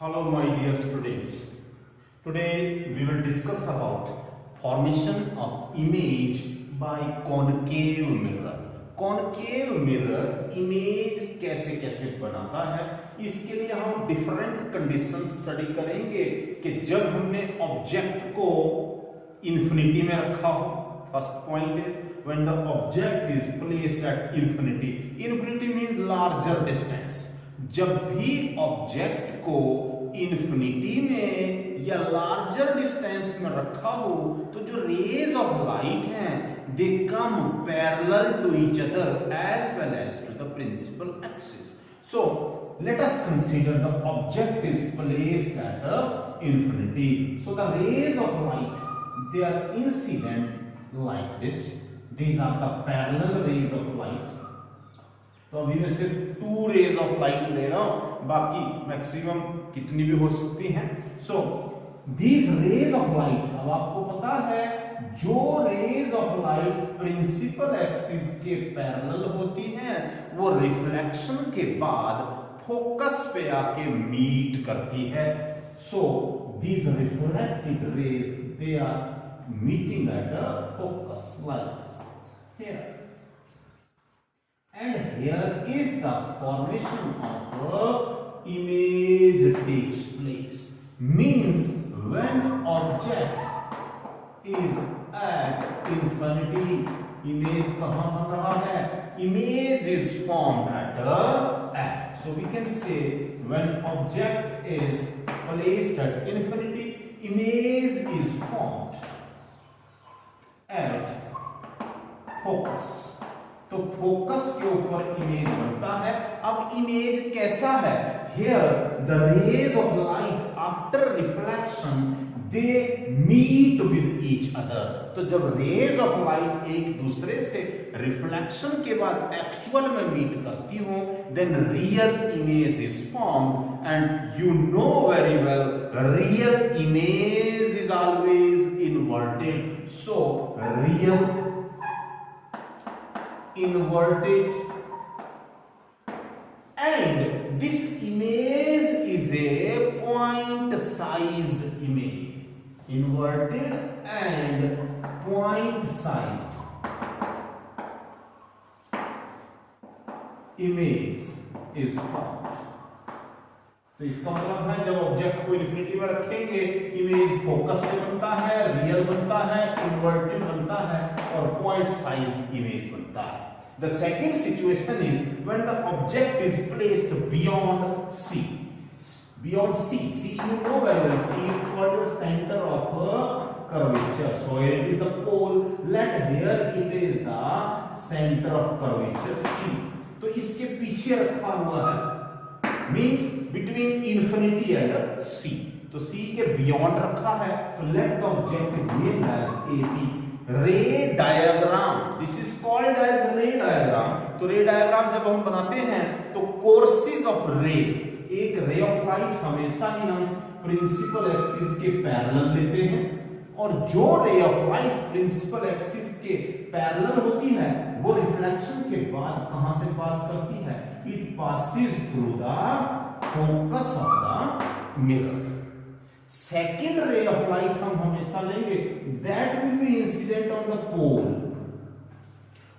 Hello my dear students. Today we will discuss about formation of image by concave mirror. Concave mirror image कैसे कैसे बनाता है, इसके लिए हम डिफरेंट कंडीशन स्टडी करेंगे कि जब हमने ऑब्जेक्ट को इंफिनिटी में रखा हो. First point is when the object is placed at infinity. Infinity means larger distance. जब भी ऑब्जेक्ट को इंफिनिटी में या लार्जर डिस्टेंस में रखा हो तो जो रेज ऑफ लाइट हैं they come parallel to each other as well as to the principal axis. So let us consider the object is placed at infinity. So the rays of light, they are incident like this. These are the parallel rays of light. तो अभी मैं सिर्फ 2 raise of light ले रहा हूं, बाकी maximum कितनी भी हो सकती हैं. So these rays of light, अब आपको पता है जो rays of light principal axis के पैरेलल होती हैं वो रिफ्लेक्शन के बाद फोकस पे आके मीट करती है. So these reflected rays they are meeting at the focus like this here. And here is the formation of the image takes place. Means when object is at infinity, image कहाँ बन रहा है? Image is formed at F. So we can say when object is placed at infinity, image is formed at focus. तो focus के ऊपर image बनता है. अब इमेज कैसा है? Here the rays of light after reflection they meet with each other. तो जब रेज ऑफ लाइट एक दूसरे से रिफ्लेक्शन के बाद एक्चुअल में मीट करती हो then real image is formed. And you know very well real image is always inverted. So real inverted, and this image is a point sized image. Inverted and point sized image is formed. तो इसका मतलब है जब object को infinity में रखेंगे image focus में बनता है, रियल बनता है, इन्वर्टेड बनता है और पॉइंट साइज्ड इमेज बनता है. The second situation is when the object is placed beyond C. Beyond C, C you know very well, C is called the centre of curvature. So here it is the pole, let here it is the center of curvature C. तो इसके पीछे रखा हुआ है means between infinity and C. तो C के beyond रखा है तो let the object is named as AP. Ray diagram, this is called as ray diagram. तो रे डायग्राम जब हम बनाते हैं तो कोर्सेज ऑफ रे, एक रे ऑफ लाइट हमेशा ही हम प्रिंसिपल एक्सिस के पैरेलल लेते हैं और जो ray of light principal axis के पैरेलल होती है वो रिफ्लेक्शन के बाद कहां से पास करती है? It passes through the focus of the mirror. Second ray of light हम हमेशा लेंगे that will be incident on the pole.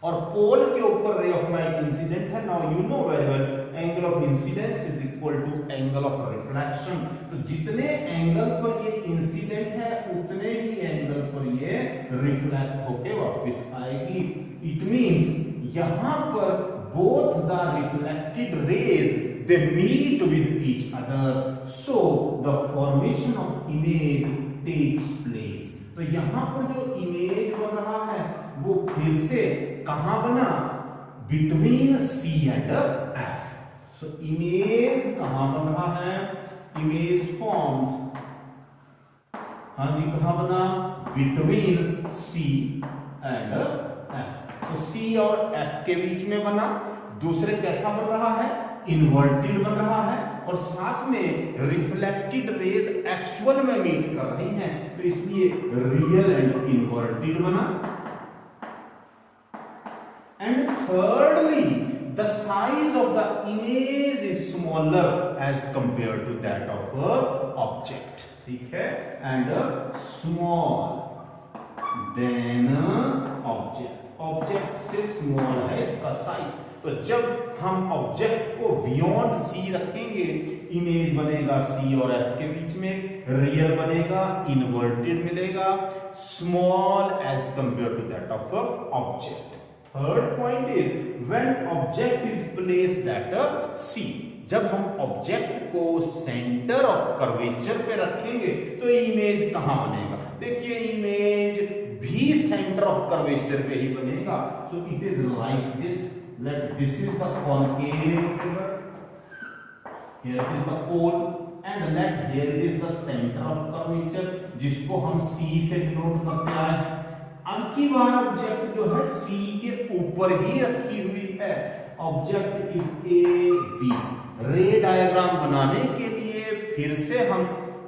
और पोल के ऊपर रे ऑफ लाइट इंसिडेंट है. Now you know very well angle of incidence is equal to angle of reflection. तो जितने angle पर ये इंसिडेंट है उतने ही एंगल पर ये रिफ्लेक्ट होके वापस आएगी. इट मींस यहां पर both the reflected rays they meet with each other, so the formation of image takes place. तो यहां पर जो इमेज बन रहा है वो फिर से कहां बना? Between C and F. so image कहां बन रहा है? इमेज फॉर्म्ड, हाँ जी, कहां बना? Between C and F. तो C और F के बीच में बना. दूसरे कैसा बन रहा है? इन्वर्टेड बन रहा है और साथ में रिफ्लेक्टेड रेज एक्चुअल में मीट कर रही हैं तो इसलिए रियल एंड इन्वर्टेड बना. And thirdly the size of the image is smaller as compared to that of a object. ठीक है, and small than object. Object से स्मॉल है इसका साइज। तो जब हम ऑब्जेक्ट को बियॉन्ड सी रखेंगे, इमेज बनेगा सी और एफ के बीच में, रियल बनेगा, इन्वर्टेड मिलेगा, small as compare to that of object. Third point is when object is placed at C, जब हम ऑब्जेक्ट को सेंटर ऑफ कर्वेचर पे रखेंगे तो इमेज कहां बनेगा? देखिए इमेज भी सेंटर ऑफ कर्वेचर पे ही बनेगा। So it is like this, let this is the concave mirror, here it is the pole and let here it is the centre of curvature, जिसको हम सी से डिनोट करते आए हैं। अब की बार ऑब्जेक्ट जो है सी के ऊपर ही रखी हुई है। Object is A B. Ray diagram बनाने के लिए फिर से हम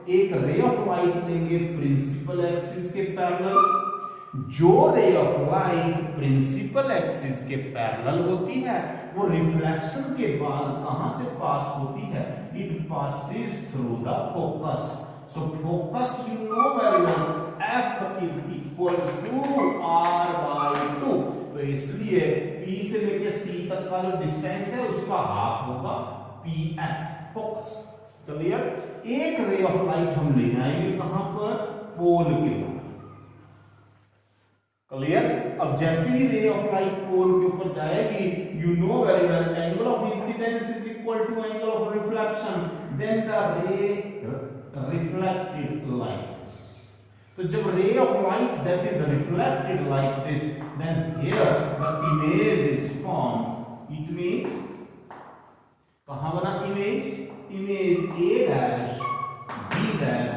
एक रे ऑफ लाइट लेंगे प्रिंसिपल एक्सिस के पैरेलल। जो ray of light principal axis के पैरेलल होती है वो रिफ्लेक्शन के बाद कहां से पास होती है? It passes through the focus. So focus you know very well, F is equals to R/2। तो इसलिए P से लेके C तक का जो डिस्टेंस है उसका हाफ होगा PF, फोकस। चलिए एक रे ऑफ लाइट हम ले जाएंगे कहां पर? पोल के ऊपर। क्लियर? अब जैसे ही रे ऑफ लाइट पोल के ऊपर जाएगी, you know very well angle of incidence is equal to angle of reflection, then the ray reflected like this. तो जब ray of light that is reflected like this, then here the image is form. It means कहां बना image? Image A dash B dash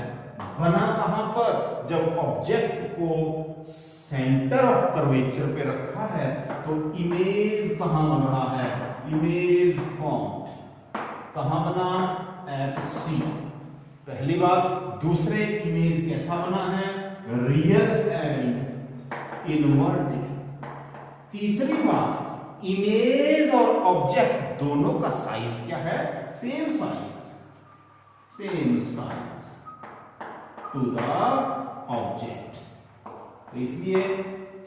बना कहां पर? जब object को centre of curvature पे रखा है तो इमेज कहां बन रहा है? इमेज फॉर्म्ड कहां बना? एट सी। पहली बात। दूसरे इमेज कैसा बना है? Real and inverted. तीसरी बात, इमेज और ऑब्जेक्ट दोनों का साइज क्या है? Same size, same size to the object. तो इसलिए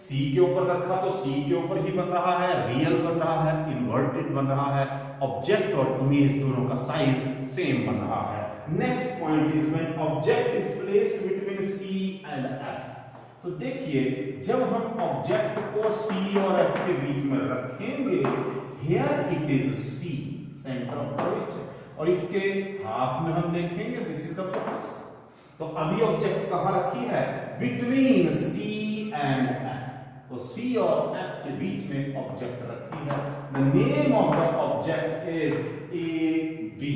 C के ऊपर रखा तो C के ऊपर ही बन रहा है, रियल बन रहा है, इन्वर्टेड बन रहा है, ऑब्जेक्ट और इमेज दोनों का साइज सेम बन रहा है। Next point is when object is placed between C and F। तो देखिए जब हम ऑब्जेक्ट को C और F के बीच में रखेंगे, here it is C, centre of curvature, और इसके हाथ में हम देखेंगे दिस इज द फोकस। तो अभी ऑब्जेक्ट कहां रखी है? Between C and F। तो C और F के बीच में ऑब्जेक्ट रखी है। The name of the object is AB।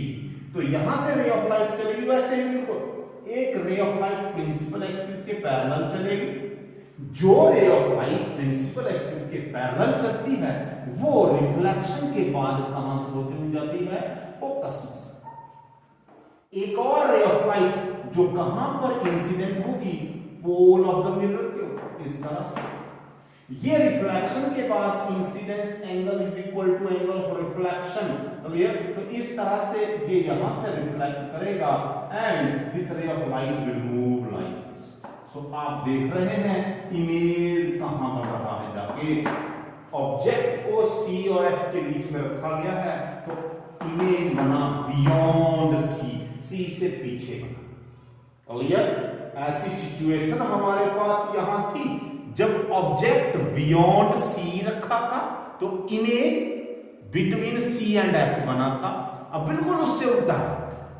तो यहां से रे ऑफ लाइट चलेगी वैसे ही बिल्कुल एक ray of light principal axis के पैरेलल चलेगी। जो ray of light principal axis के पैरेलल चलती है वो रिफ्लेक्शन के बाद कहां से होती हुई जाती है? फोकस में से। एक और रे ऑफ लाइट जो कहां पर इंसिडेंट होगी? पोल ऑफ द मिरर के ऊपर, इस तरह से। ये रिफ्लेक्शन के बाद incidence angle is equal to angle of reflection. Clear? तो इस तरह से ये यहां से रिफ्लेक्ट करेगा and this ray of light will move like this. So आप देख रहे हैं इमेज कहां बन रहा है जाके? ऑब्जेक्ट को C और F के बीच में रखा गया है तो इमेज बना बियॉन्ड C से पीछे बना। क्लियर? ऐसी सिचुएशन हमारे पास यहां थी जब ऑब्जेक्ट बियॉन्ड C रखा था तो image between C and F बना था। अब बिल्कुल उससे उल्टा है,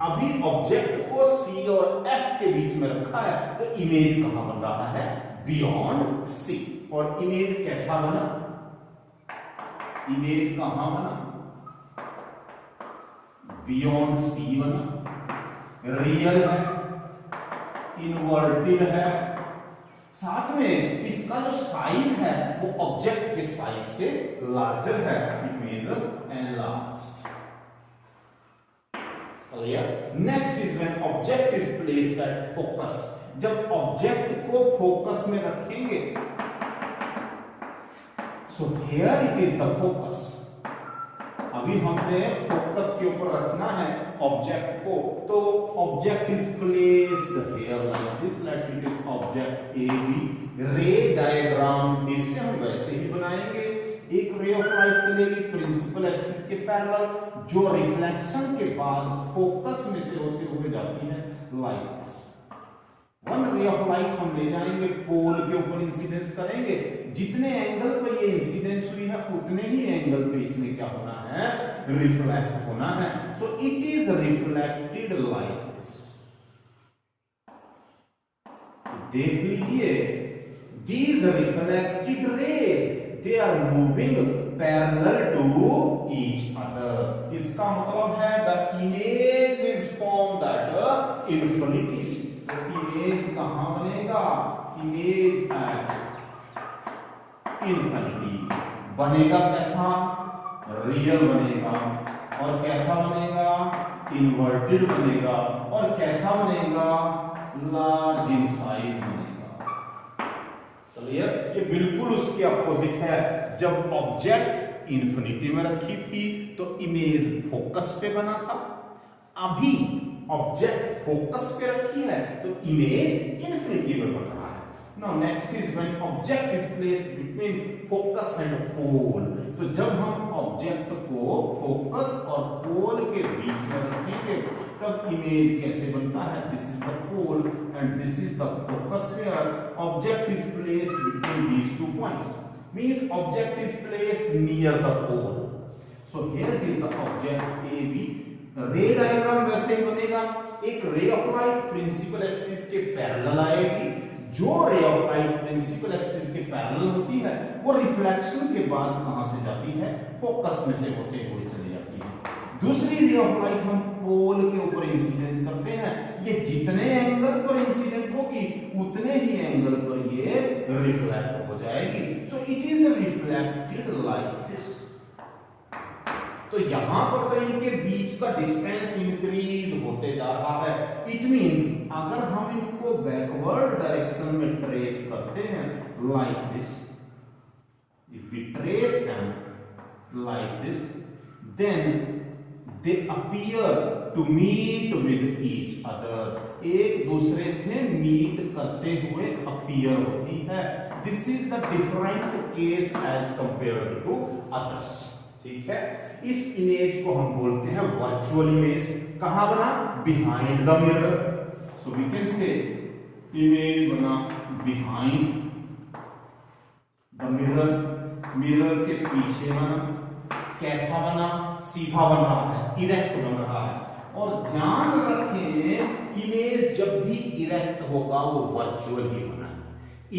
अभी ऑब्जेक्ट को C और F के बीच में रखा है तो इमेज कहां बन रहा है? Beyond C। और इमेज कैसा बना? इमेज कहां बना? बियॉन्ड C बना, रियल है, इन्वर्टेड है, साथ में इसका जो साइज है वो ऑब्जेक्ट के साइज से लार्जर है। It means enlarged. Clear? Next is when object is placed at focus. जब ऑब्जेक्ट को फोकस में रखेंगे, सो here it is the focus. अभी हमने फोकस के ऊपर रखना है ऑब्जेक्ट को, तो object is placed here like this, let it is object A B. Ray diagram फिर से हम वैसे ही बनाएंगे, एक रे ऑफ लाइट चलेगी प्रिंसिपल एक्सिस के पैरेलल, जो रिफ्लेक्शन के बाद फोकस में से होते हुए जाती है like this. One ray of light हम ले जाएंगे, पोल के ऊपर इंसिडेंस करेंगे, जितने एंगल पे ये इंसिडेंस हुई है उतने ही एंगल पे इसमें क्या होना है, रिफ्लेक्ट होना है। सो it is reflected like this. देख लीजिए, these reflected rays they are moving parallel to each other। इसका मतलब है the image is formed at infinity। तो इमेज कहां बनेगा, इमेज एट इन्फिनिटी बनेगा। कैसा, रियल बनेगा, और कैसा बनेगा, इन्वर्टेड बनेगा, और कैसा बनेगा, लार्ज इन साइज बनेगा। क्लियर, ये बिल्कुल उसके अपोजिट है। जब ऑब्जेक्ट इन्फिनिटी में रखी थी तो इमेज फोकस पे बना था, अभी ऑब्जेक्ट फोकस पे रखी है तो इमेज इन्फिनिटी में बन रहा है। Now next is when object is placed between focus and pole. तो जब हम ऑब्जेक्ट को फोकस और पोल के बीच में रखेंगे तब इमेज कैसे बनता है, this is the pole and this is the focus where object is placed between these two points, means object is placed near the pole. So here it is the object A B. Ray diagram वैसे ही बनेगा, एक ray of light principal axis के parallel आएगी, जो ray of light principal axis के parallel होती है वो रिफ्लेक्शन के बाद कहां से जाती है, फोकस में से होते हुए चली जाती है। दूसरी रे ऑफ लाइट हम पोल के ऊपर इंसिडेंस करते हैं, ये जितने एंगल पर इंसिडेंट होगी उतने ही एंगल पर ये रिफ्लेक्ट हो जाएगी। सो it is reflected like this. तो यहां पर तो इनके बीच का डिस्टेंस इंक्रीज होते जा रहा है। इट मींस अगर हम इनको बैकवर्ड डायरेक्शन में ट्रेस करते हैं like this, if we trace them like this, then they appear to meet with each other। एक दूसरे से मीट करते हुए अपीयर होती है। This is the different case as compared to others. ठीक है, इस इमेज को हम बोलते हैं वर्चुअल इमेज। कहां बना, behind the mirror. So we can say image बना बिहाइंड द मिरर, मिरर के पीछे बना। कैसा बना, सीधा बन रहा है, इरेक्ट बन रहा है। और ध्यान रखें, इमेज जब भी इरेक्ट होगा वो वर्चुअल ही होना है,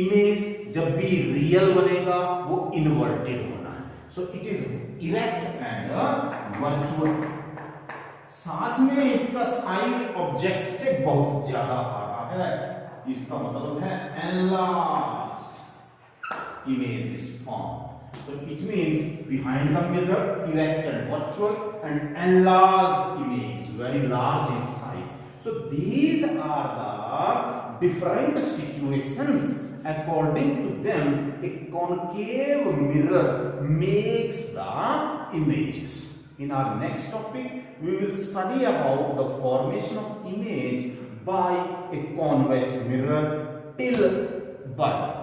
इमेज जब भी रियल बनेगा वो इन्वर्टेड होना है। सो it is erect and virtual. साथ में इसका साइज ऑब्जेक्ट से बहुत ज्यादा आ रहा है, इसका मतलब है enlarged image is formed. So it means behind the mirror, erect and virtual, and enlarged image, very large in size. So these are the different situations. According to them, a concave mirror makes the images. In our next topic, we will study about the formation of image by a convex mirror. Till bye.